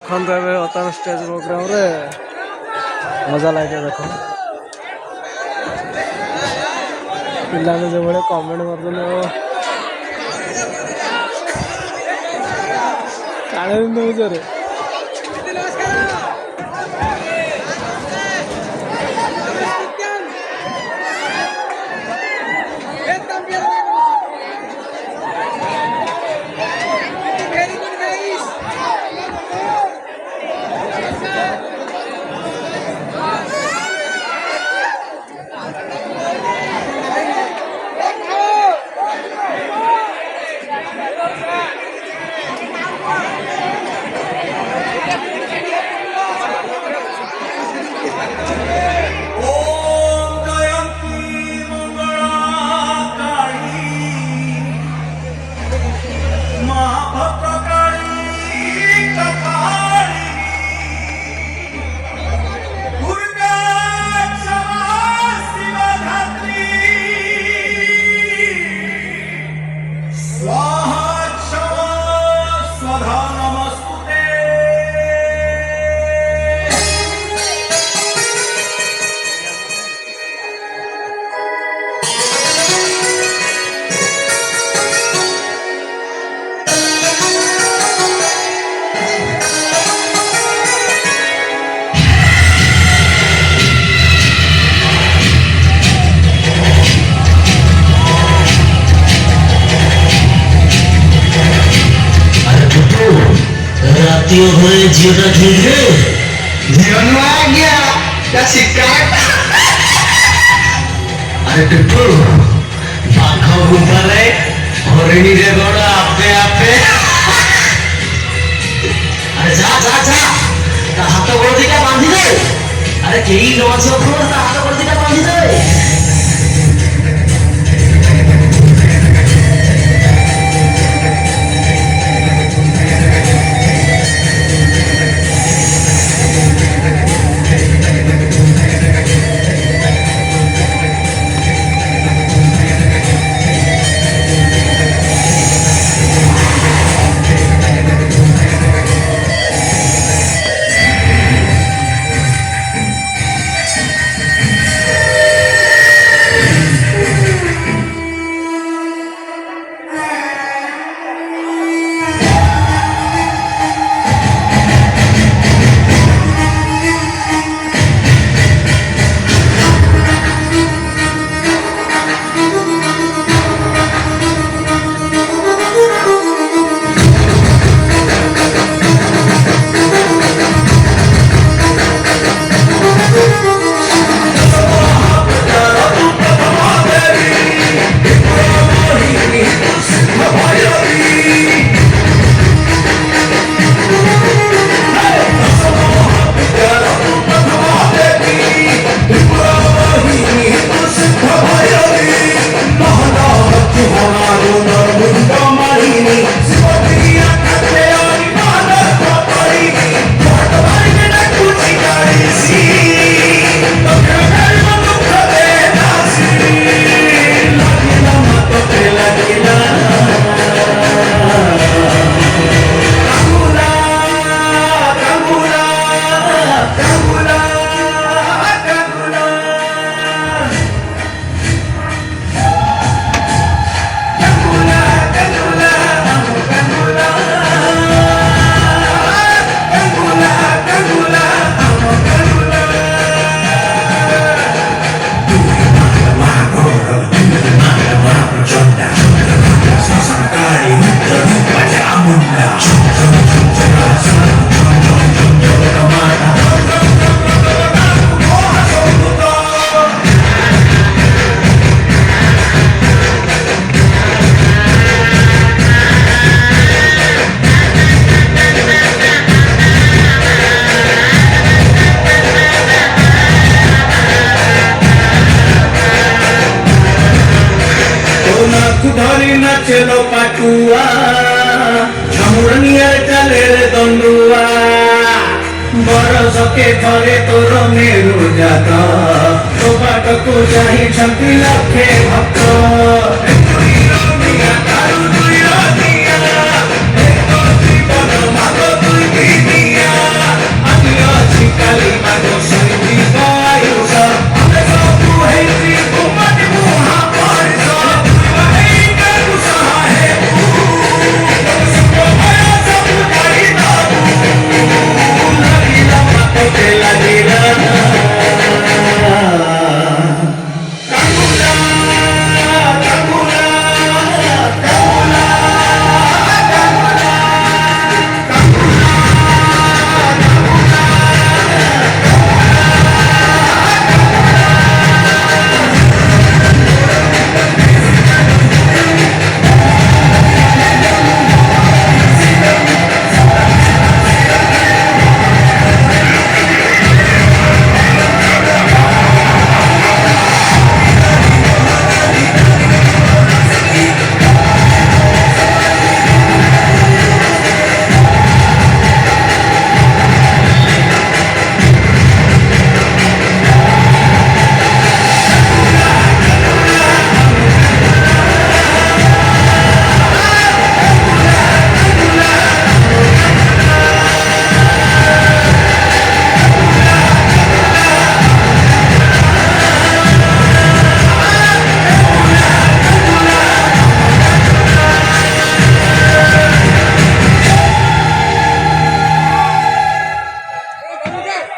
ଦେଖନ୍ତୁ ଏବେ ବର୍ତ୍ତମାନ ଷ୍ଟେଜ୍ ପ୍ରୋଗ୍ରାମରେ ମଜା ଲାଗେ ଦେଖ ପିଲାମାନେ ଯେଉଁଭଳିଆ କମେଣ୍ଟ କରୁଛନ୍ତି କାଳେ ନେଉଛରେ झीटा ठीक है झीवन आ गया क्या शिकायत अरे टिप्पू पाखा गुंफाले हरिणी रे गोड़ा आपे आपे अरे जा जा जा ता हाथ गोड़ दिटा बांधी दे अरे केई नो আছে ওপর তা হাত গোড় দিটা বাঁধি দে चलो पाटुआ झमुरनिया चले रे दंडुआ बरस के थरे तोर मेरु जात तो बाटकु जाहि छंती लखे भक्त